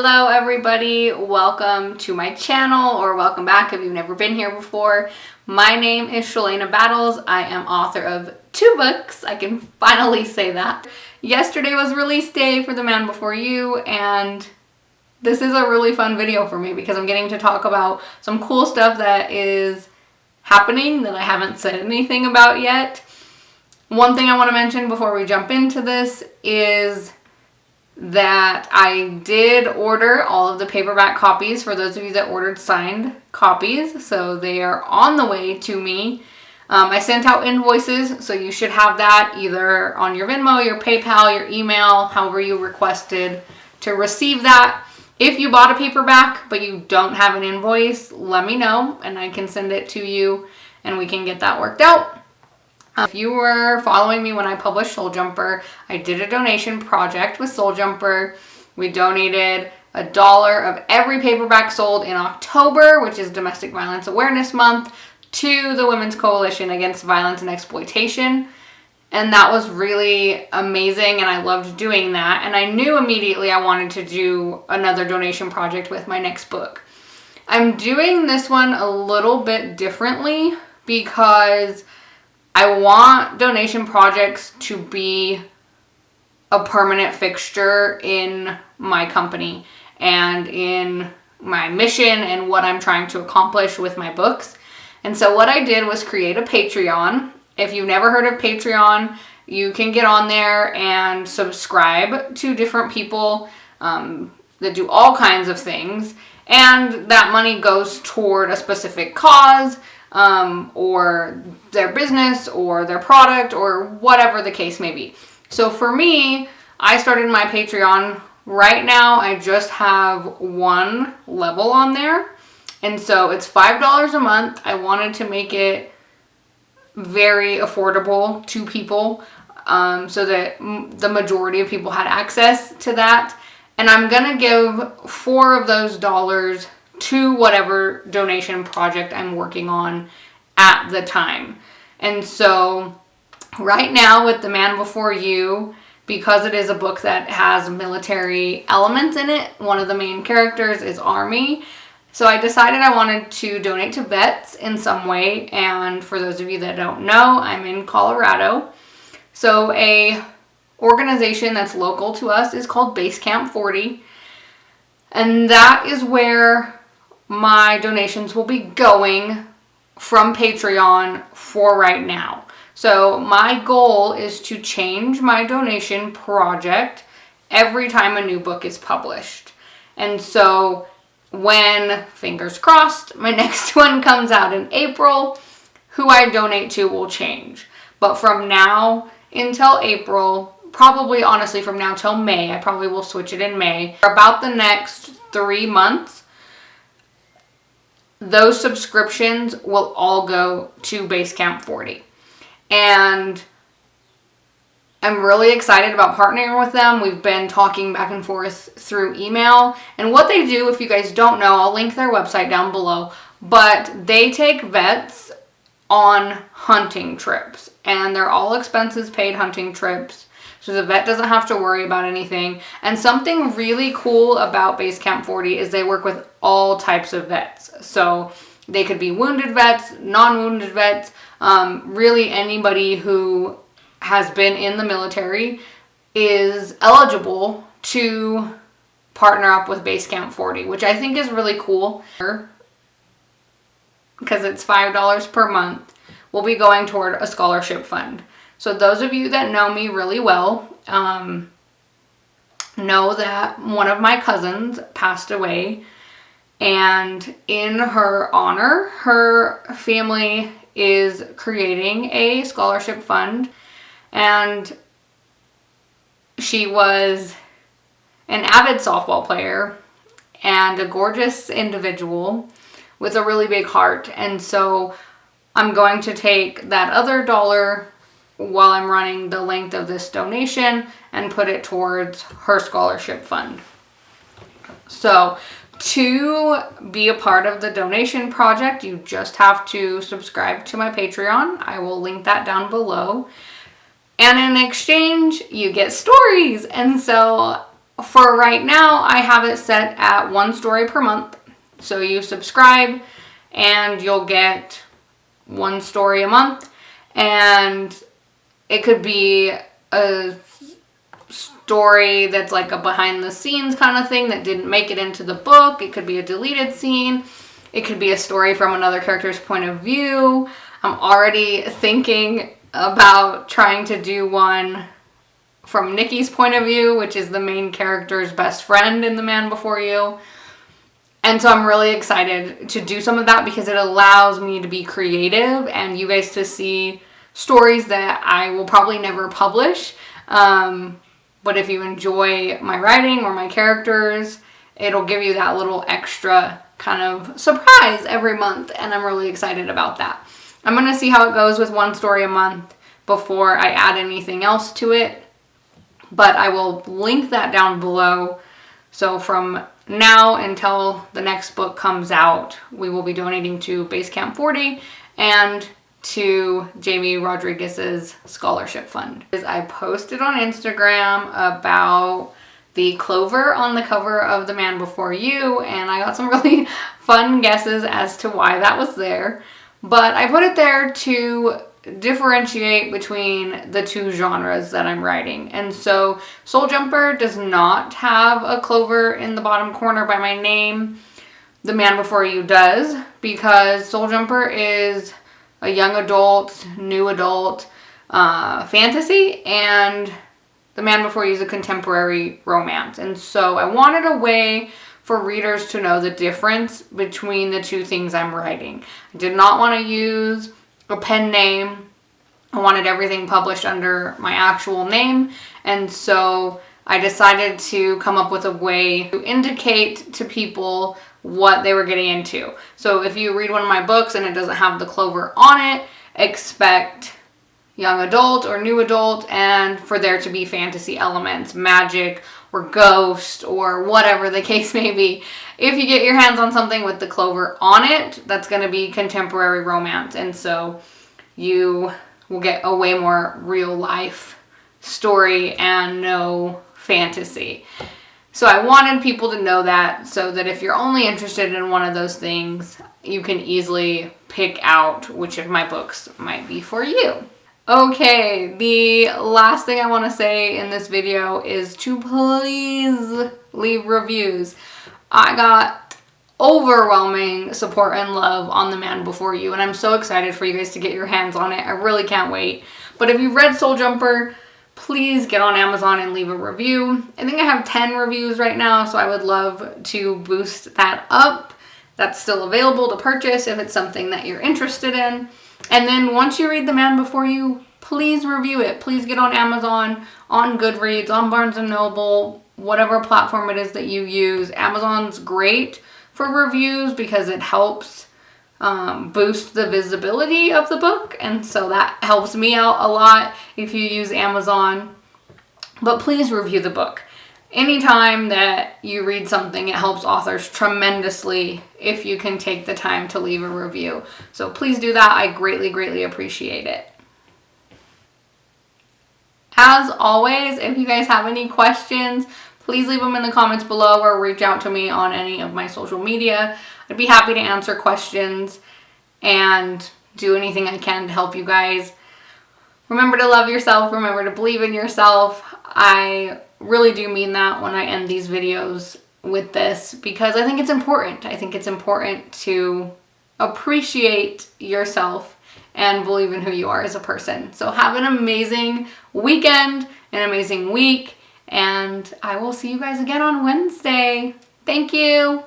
Hello everybody, welcome to my channel, or welcome back if you've never been here before. My name is shalanabattles. I am author of 2 books. I can finally say that. Yesterday was release day for The Man Before You, and this is a really fun video for me because I'm getting to talk about some cool stuff that is happening that I haven't said anything about yet. One thing I want to mention before we jump into this is that I did order all of the paperback copies for those of you that ordered signed copies, so they are on the way to me. I sent out invoices, so you should have that either on your Venmo, your PayPal, your email, however you requested to receive that. If you bought a paperback but you don't have an invoice, let me know and I can send it to you and we can get that worked out. If you were following me when I published Soul Jumper, I did a donation project with Soul Jumper. We donated $1 of every paperback sold in October, which is Domestic Violence Awareness Month, to the Women's Coalition Against Violence and Exploitation. And that was really amazing and I loved doing that. And I knew immediately I wanted to do another donation project with my next book. I'm doing this one a little bit differently because I want donation projects to be a permanent fixture in my company and in my mission and what I'm trying to accomplish with my books. And so what I did was create a Patreon. If you've never heard of Patreon, you can get on there and subscribe to different people that do all kinds of things. And that money goes toward a specific cause, or their business or their product or whatever the case may be. So for me, I started my Patreon. Right now I just have 1 level on there, and so it's $5 a month. I wanted to make it very affordable to people, so that the majority of people had access to that, and I'm gonna give 4 of those dollars to whatever donation project I'm working on at the time. And so right now with The Man Before You, because it is a book that has military elements in it, one of the main characters is Army. So I decided I wanted to donate to vets in some way. And for those of you that don't know, I'm in Colorado. So a organization that's local to us is called Base Camp 40. And that is where my donations will be going from Patreon for right now. So my goal is to change my donation project every time a new book is published. And so when, fingers crossed, my next one comes out in April, who I donate to will change. But from now until April, probably honestly from now till May, I probably will switch it in May, for about the next 3 months, those subscriptions will all go to Base Camp 40. And I'm really excited about partnering with them. We've been talking back and forth through email. And what they do, if you guys don't know, I'll link their website down below. But they take vets on hunting trips. And they're all expenses paid hunting trips. So the vet doesn't have to worry about anything. And something really cool about Base Camp 40 is they work with all types of vets. So they could be wounded vets, non-wounded vets, really anybody who has been in the military is eligible to partner up with Base Camp 40, which I think is really cool because it's $5 per month. Will be going toward a scholarship fund. So those of you that know me really well know that one of my cousins passed away, and in her honor, her family is creating a scholarship fund. And she was an avid softball player and a gorgeous individual with a really big heart. And so I'm going to take that other $1 while I'm running the length of this donation and put it towards her scholarship fund. So to be a part of the donation project, you just have to subscribe to my Patreon. I will link that down below. And in exchange, you get stories. And so for right now, I have it set at 1 story per month. So you subscribe and you'll get 1 story a month. And it could be a story that's like a behind the scenes kind of thing that didn't make it into the book. It could be a deleted scene. It could be a story from another character's point of view. I'm already thinking about trying to do one from Nikki's point of view, which is the main character's best friend in The Man Before You. And so I'm really excited to do some of that because it allows me to be creative and you guys to see stories that I will probably never publish. But if you enjoy my writing or my characters, it'll give you that little extra kind of surprise every month. And I'm really excited about that. I'm going to see how it goes with 1 story a month before I add anything else to it. But I will link that down below. So from now until the next book comes out, we will be donating to Basecamp 40 and to Jamie Rodriguez's scholarship fund. I posted on Instagram about the clover on the cover of The Man Before You, and I got some really fun guesses as to why that was there. But I put it there to differentiate between the 2 genres that I'm writing. And so Soul Jumper does not have a clover in the bottom corner by my name. The Man Before You does, because Soul Jumper is a young adult, new adult fantasy, and The Man Before You is a contemporary romance. And so I wanted a way for readers to know the difference between the 2 things I'm writing. I did not want to use a pen name. I wanted everything published under my actual name. And so I decided to come up with a way to indicate to people what they were getting into. So if you read one of my books and it doesn't have the clover on it, expect young adult or new adult, and for there to be fantasy elements, magic or ghost or whatever the case may be. If you get your hands on something with the clover on it, that's going to be contemporary romance. And so you will get a way more real life story and no fantasy. So I wanted people to know that, so that if you're only interested in one of those things, you can easily pick out which of my books might be for you. Okay, the last thing I want to say in this video is to please leave reviews. I got overwhelming support and love on The Man Before You, and I'm so excited for you guys to get your hands on it. I really can't wait. But if you've read Soul Jumper, please get on Amazon and leave a review. I think I have 10 reviews right now, so I would love to boost that up. That's still available to purchase if it's something that you're interested in. And then once you read The Man Before You, please review it. Please get on Amazon, on Goodreads, on Barnes & Noble, whatever platform it is that you use. Amazon's great for reviews because it helps boost the visibility of the book, and so that helps me out a lot if you use Amazon. But please review the book. Anytime that you read something, it helps authors tremendously if you can take the time to leave a review. So please do that. I greatly appreciate it. As always, if you guys have any questions, please leave them in the comments below or reach out to me on any of my social media. I'd be happy to answer questions and do anything I can to help you guys. Remember to love yourself. Remember to believe in yourself. I really do mean that when I end these videos with this, because I think it's important. I think it's important to appreciate yourself and believe in who you are as a person. So have an amazing weekend, an amazing week, and I will see you guys again on Wednesday. Thank you.